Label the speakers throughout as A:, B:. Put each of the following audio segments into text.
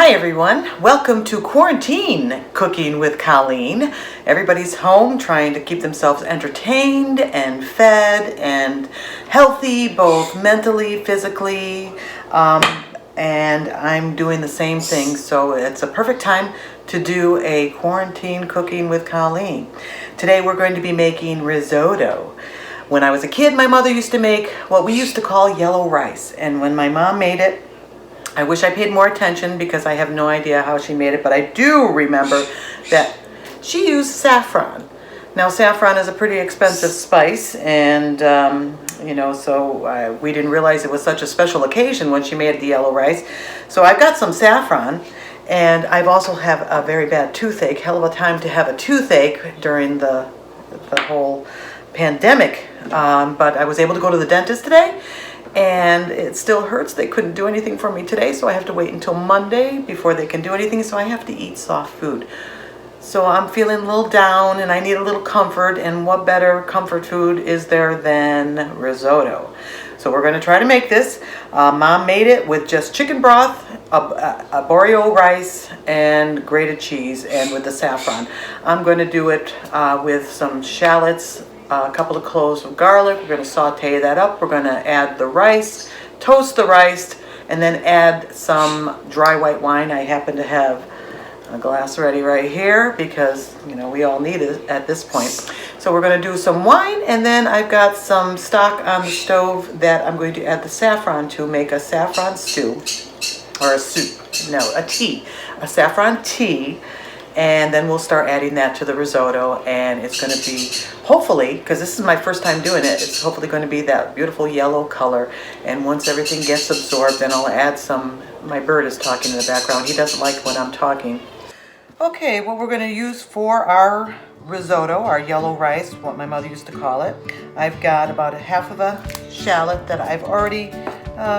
A: Hi everyone, welcome to Quarantine Cooking with Colleen. Everybody's home trying to keep themselves entertained and fed and healthy, both mentally, physically, and I'm doing the same thing, so it's a perfect time to do a Quarantine Cooking with Colleen. Today we're going to be making risotto. When I was a kid, my mother used to make what we used to call yellow rice, and when my mom made it, I wish I paid more attention because I have no idea how she made it, but I do remember that she used saffron. Now, saffron is a pretty expensive spice, and so we didn't realize it was such a special occasion when she made the yellow rice. So I've got some saffron, and I've also have a very bad toothache. Hell of a time to have a toothache during the whole pandemic, but I was able to go to the dentist today. And it still hurts. They couldn't do anything for me today, so I have to wait until Monday before they can do anything, so I have to eat soft food. So I'm feeling a little down and I need a little comfort, and what better comfort food is there than risotto? So we're gonna try to make this. Mom made it with just chicken broth, arborio rice, and grated cheese, and with the saffron. I'm gonna do it with some shallots, a couple of cloves of garlic. We're going to saute that up. We're going to add the rice, toast the rice, and then add some dry white wine. I happen to have a glass ready right here because, we all need it at this point. So we're going to do some wine, and then I've got some stock on the stove that I'm going to add the saffron to make a saffron stew, or a saffron tea. And then we'll start adding that to the risotto, and it's going to be, hopefully, because this is my first time doing it, it's hopefully going to be that beautiful yellow color. And once everything gets absorbed, then I'll add some, my bird is talking in the background. He doesn't like when I'm talking. Okay, what we're going to use for our risotto, our yellow rice, what my mother used to call it. I've got about a half of a shallot that I've already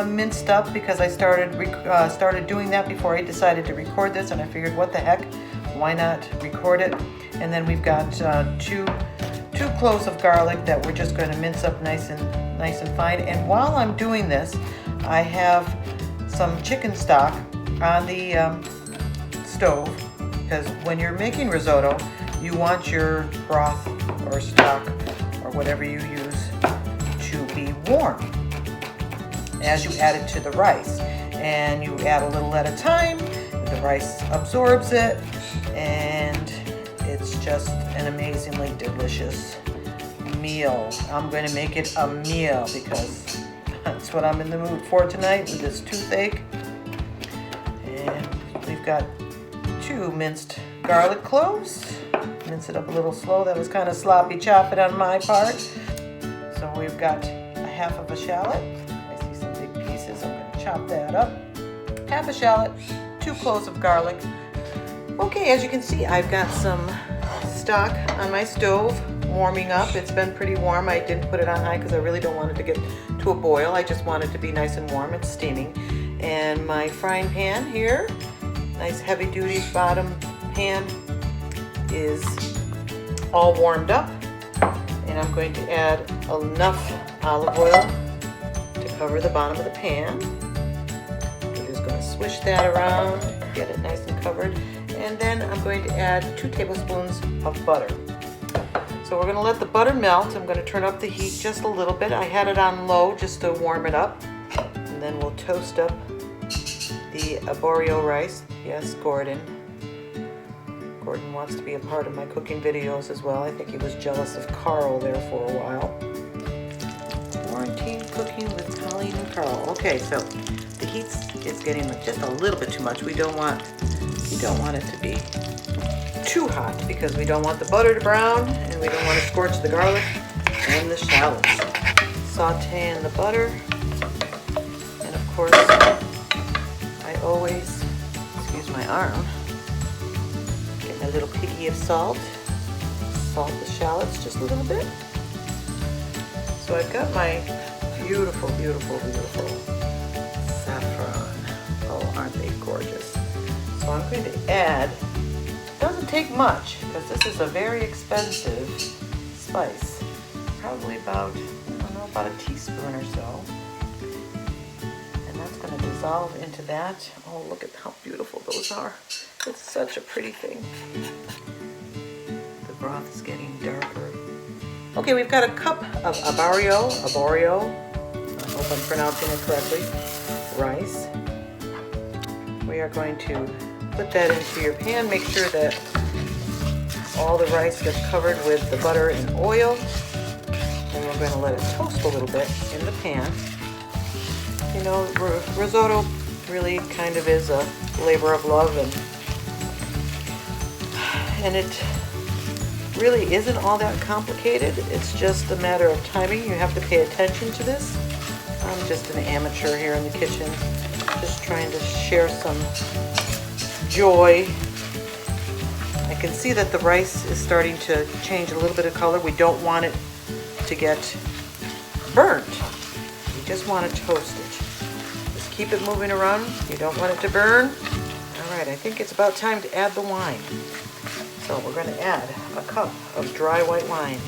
A: minced up because I started doing that before I decided to record this, and I figured, what the heck? Why not record it? And then we've got two cloves of garlic that we're just going to mince up nice and fine. And while I'm doing this, I have some chicken stock on the stove, because when you're making risotto, you want your broth or stock or whatever you use to be warm as you add it to the rice. And you add a little at a time. The rice absorbs it, and it's just an amazingly delicious meal. I'm going to make it a meal because that's what I'm in the mood for tonight with this toothache. And we've got 2 minced garlic cloves. Mince it up a little slow. That was kind of sloppy chopping on my part. So we've got a half of a shallot. I see some big pieces. I'm going to chop that up. Half a shallot, 2 cloves of garlic. Okay, as you can see, I've got some stock on my stove warming up. It's been pretty warm. I didn't put it on high because I really don't want it to get to a boil. I just want it to be nice and warm. It's steaming. And my frying pan here, nice heavy duty bottom pan, is all warmed up. And I'm going to add enough olive oil to cover the bottom of the pan. Swish that around, get it nice and covered, and then I'm going to add 2 tablespoons of butter. So we're going to let the butter melt. I'm going to turn up the heat just a little bit. I had it on low just to warm it up, and then we'll toast up the arborio rice. Yes, Gordon wants to be a part of my cooking videos as well. I think he was jealous of Carl there for a while. Quarantine Cooking with Colleen and Carl. Okay, so the heat is getting just a little bit too much. We don't want it to be too hot because we don't want the butter to brown, and we don't want to scorch the garlic and the shallots. Saute in the butter, and of course, I always, excuse my arm, get my little piggy of salt. Salt the shallots just a little bit. So I've got my beautiful, beautiful, beautiful saffron. Oh, aren't they gorgeous? So I'm going to add, it doesn't take much because this is a very expensive spice. Probably about, I don't know, about a teaspoon or so. And that's going to dissolve dissolve into that. Oh, look at how beautiful those are. It's such a pretty thing. The broth is getting darker. Okay, we've got a cup of arborio, I hope I'm pronouncing it correctly, rice. We are going to put that into your pan. Make sure that all the rice gets covered with the butter and oil. And we're going to let it toast a little bit in the pan. You know, risotto really kind of is a labor of love, and it really isn't all that complicated. It's just a matter of timing. You have to pay attention to this. I'm just an amateur here in the kitchen, just trying to share some joy. I can see that the rice is starting to change a little bit of color. We don't want it to get burnt. We just want to toast it. Just keep it moving around. You don't want it to burn. All right, I think it's about time to add the wine. So we're going to add a cup of dry white wine.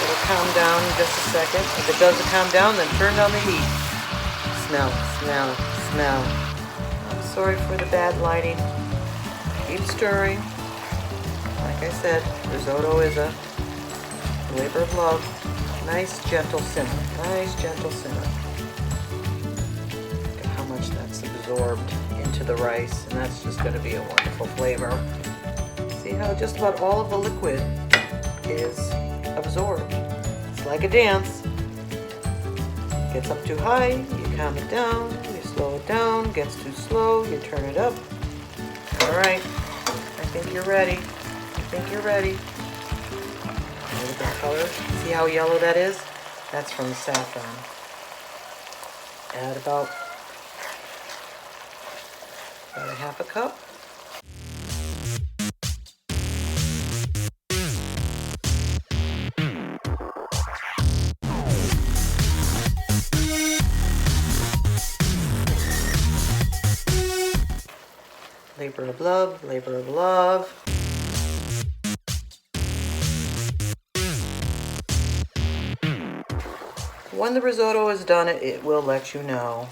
A: It'll calm down in just a second. If it doesn't calm down, then turn down the heat. Smell, smell, smell. I'm sorry for the bad lighting. Keep stirring. Like I said, risotto is a labor of love. Nice gentle simmer. Nice gentle simmer. Look at how much that's absorbed into the rice, and that's just going to be a wonderful flavor. See how just about all of the liquid is absorbed. It's like a dance. Gets up too high, you calm it down, you slow it down. Gets too slow, you turn it up. All right, I think you're ready. I think you're ready. Look at the color. See how yellow that is? That's from the saffron. Add about a half a cup. Labor of love, labor of love. When the risotto is done, it will let you know.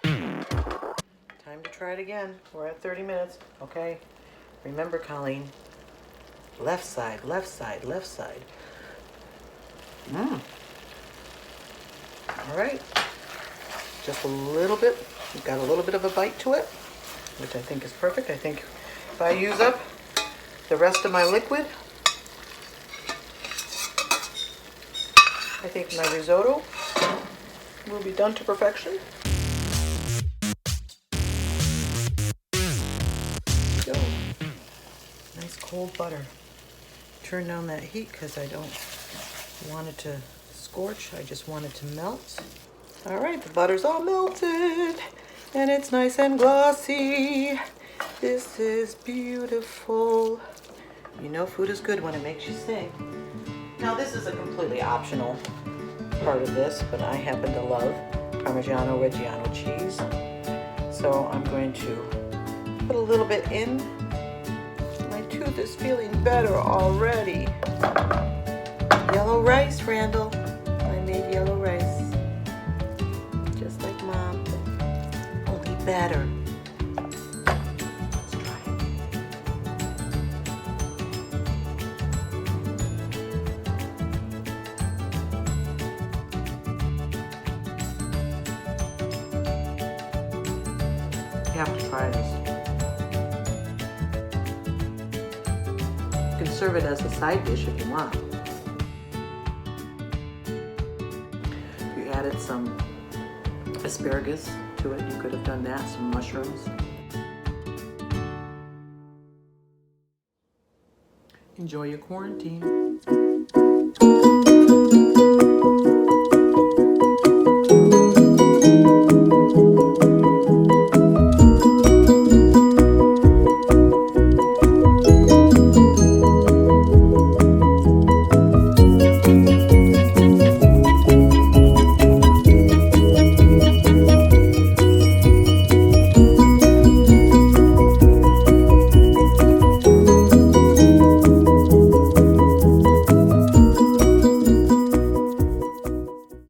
A: Time to try it again. We're at 30 minutes, okay? Remember, Colleen, left side, left side, left side. All right, just a little bit. We've got a little bit of a bite to it, which I think is perfect. I think if I use up the rest of my liquid, I think my risotto will be done to perfection. Go. Nice cold butter. Turn down that heat because I don't want it to scorch. I just want it to melt. All right, the butter's all melted and it's nice and glossy. This is beautiful. You know food is good when it makes you sing. Now this is a completely optional part of this, but I happen to love Parmigiano Reggiano cheese. So I'm going to put a little bit in. My tooth is feeling better already. Yellow rice, Randall. I made yellow rice. Just like Mom, only better. Let's try it. You have to try this. You can serve it as a side dish if you want. You added some asparagus to it, you could have done that, some mushrooms. Enjoy your quarantine.